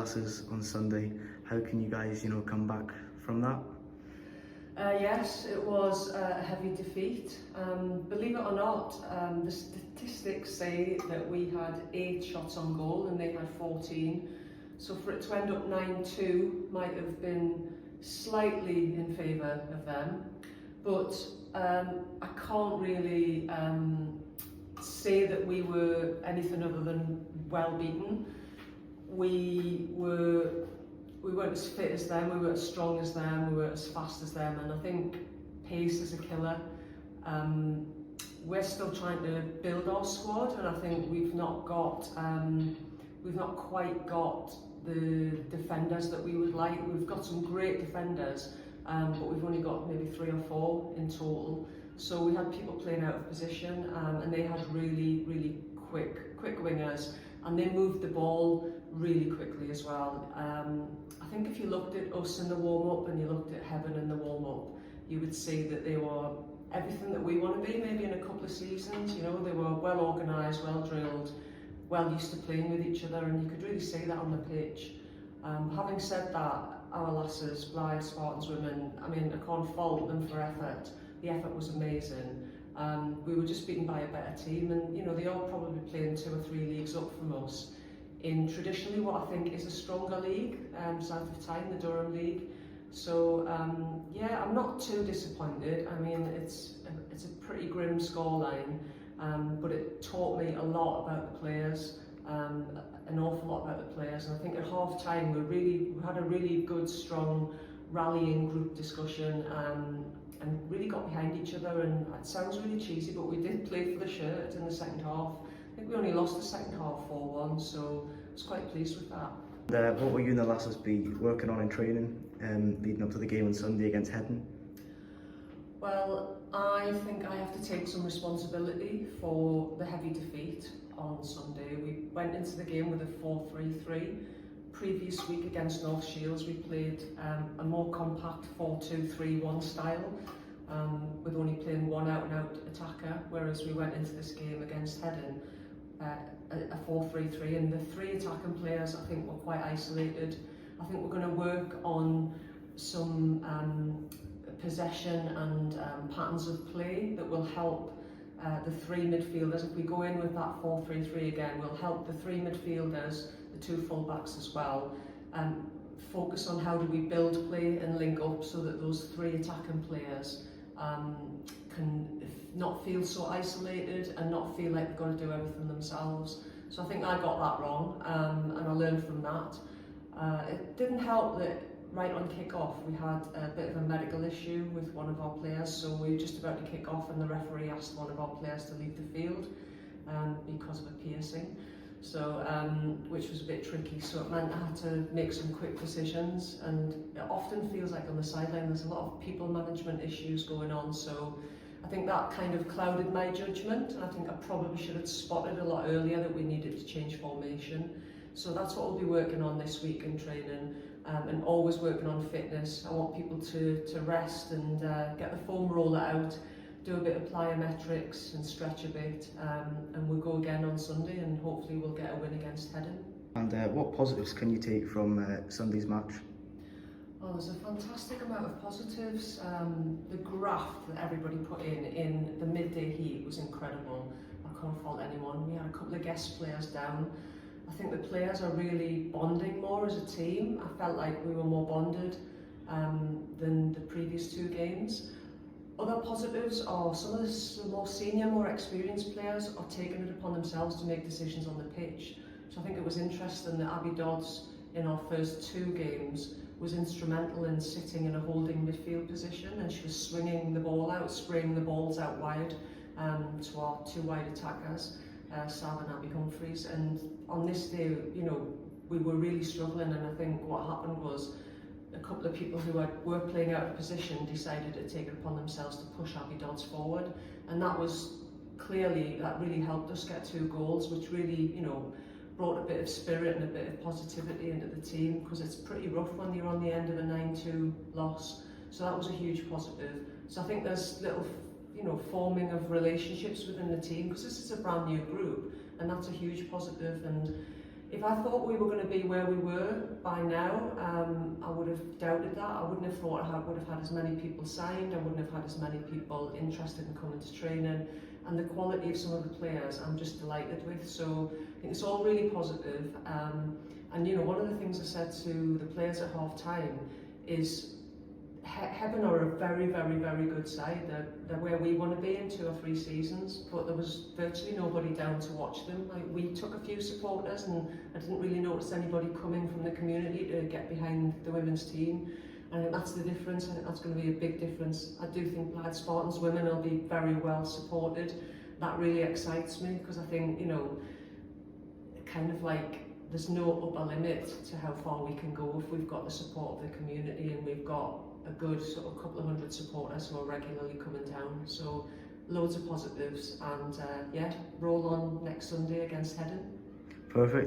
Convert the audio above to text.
lasses on Sunday. How can you guys, come back from that? Yes, it was a heavy defeat. Believe it or not, the statistics say that we had 8 shots on goal and they had 14. So for it to end up 9-2 might have been slightly in favour of them. But I can't really say that we were anything other than well beaten. We weren't as fit as them, we weren't as strong as them, we weren't as fast as them, and I think pace is a killer. We're still trying to build our squad, and I think we've not quite got the defenders that we would like. We've got some great defenders, but we've only got maybe 3 or 4 in total. So we had people playing out of position, and they had really quick wingers, and they moved the ball really quickly as well. I think if you looked at us in the warm-up and you looked at Hebburn in the warm-up, you would see that they were everything that we want to be, maybe in a couple of seasons. They were well organised, well drilled, well used to playing with each other, and you could really see that on the pitch. Having said that, our lasses, Blyth Spartans women, I mean, I can't fault them for effort. The effort was amazing. We were just beaten by a better team, and they are probably playing 2 or 3 leagues up from us in traditionally what I think is a stronger league, south of Tyne, the Durham League. So yeah, I'm not too disappointed. I mean, it's a pretty grim scoreline, but it taught me a lot about the players, an awful lot about the players. And I think at half time we had a really good, strong rallying group discussion, and really got behind each other. And it sounds really cheesy, but we did play for the shirt in the second half. I think we only lost the second half 4-1, so I was quite pleased with that. What will you and the lasses be working on in training leading up to the game on Sunday against Hebburn? Well, I think I have to take some responsibility for the heavy defeat on Sunday. We went into the game with a 4-3-3. Previous week against North Shields we played a more compact 4-2-3-1 style, with only playing one out-and-out attacker, whereas we went into this game against Hebburn a 4-3-3, and the 3 attacking players I think were quite isolated. I think we're going to work on some possession and patterns of play that will help the 3 midfielders. If we go in with that 4-3-3 again, we'll help the 3 midfielders, the 2 full-backs as well, focus on how do we build play and link up so that those 3 attacking players can not feel so isolated and not feel like they've got to do everything themselves. So I think I got that wrong, and I learned from that. It didn't help that right on kick-off we had a bit of a medical issue with one of our players, so we were just about to kick off and the referee asked one of our players to leave the field because of a piercing. So, which was a bit tricky, so it meant I had to make some quick decisions, and it often feels like on the sideline there's a lot of people management issues going on, so I think that kind of clouded my judgment, and I think I probably should have spotted a lot earlier that we needed to change formation. So that's what we'll be working on this week in training, and always working on fitness. I want people to rest and get the foam roller out, do a bit of plyometrics and stretch a bit, and we'll go again on Sunday, and hopefully we'll get a win against Hebburn. And what positives can you take from Sunday's match? Oh, there's a fantastic amount of positives. The graft that everybody put in the midday heat was incredible. I can't fault anyone. We had a couple of guest players down. I think the players are really bonding more as a team. I felt like we were more bonded than the previous 2 games. Other positives are some of the more senior, more experienced players are taking it upon themselves to make decisions on the pitch. So I think it was interesting that Abby Dodds in our first 2 games was instrumental in sitting in a holding midfield position, and she was swinging the ball out, spraying the balls out wide to our 2 wide attackers, Sav and Abby Humphreys. And on this day, we were really struggling, and I think what happened was a couple of people who were playing out of position decided to take it upon themselves to push Abby Dodds forward, and that really helped us get 2 goals, which really, brought a bit of spirit and a bit of positivity into the team, because it's pretty rough when you're on the end of a 9-2 loss. So that was a huge positive. So I think there's little, forming of relationships within the team, because this is a brand new group, and that's a huge positive. And If I thought we were going to be where we were by now, I would have doubted that. I wouldn't have thought I would have had as many people signed. I wouldn't have had as many people interested in coming to training. And the quality of some of the players, I'm just delighted with. So I think it's all really positive. And you know, one of the things I said to the players at half time is Hebburn are a very, very, very good side. They're where we want to be in 2 or 3 seasons, but there was virtually nobody down to watch them. Like, we took a few supporters and I didn't really notice anybody coming from the community to get behind the women's team. And I think that's the difference. I think that's going to be a big difference. I do think Blyth Spartans women will be very well supported. That really excites me, because I think, you know, kind of like there's no upper limit to how far we can go if we've got the support of the community and we've got a good sort of couple of hundred supporters who are regularly coming down. So loads of positives, and yeah, roll on next Sunday against Hebburn. Perfect.